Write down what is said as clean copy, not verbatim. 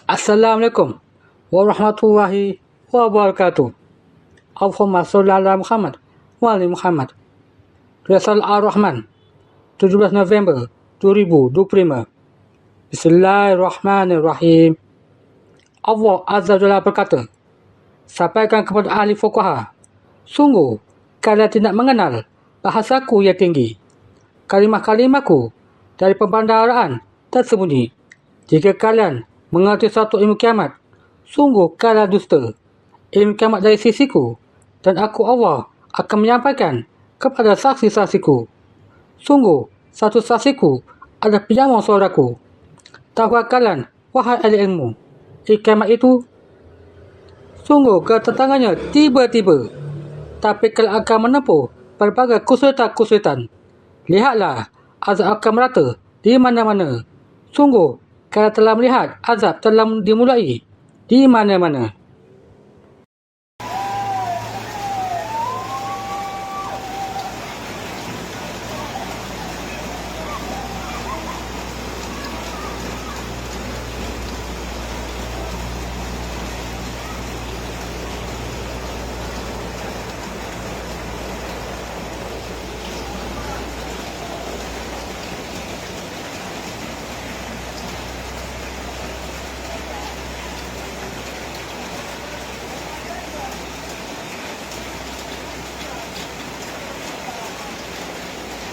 Assalamualaikum warahmatullahi wabarakatuh. Allahumma sholli ala Muhammad wa ali Muhammad. Risal Ar-Rahman, 17 November 2025. Bismillahirrahmanirrahim. Allah Azza wa Jalla berkata, sampaikan kepada ahli fuqaha, sungguh kalian tidak mengenal bahasaku yang tinggi. Kalimah-kalimahku dari pembandaraan tersembunyi. Jika kalian mengerti satu ilmu kiamat, sungguh kalian dusta. Ilmu kiamat dari sisiku, dan aku Allah akan menyampaikan kepada saksi-saksiku. Sungguh satu saksiku adalah penyampung suaraku. Tahukah kalian, wahai ahli ilmu, kiamat itu sungguh kedatangannya tiba-tiba, tapi kalian akan menempuh berbagai kesulitan-kesulitan. Lihatlah, azab akan merata di mana-mana. Sungguh kalian telah melihat azab telah dimulai di mana-mana.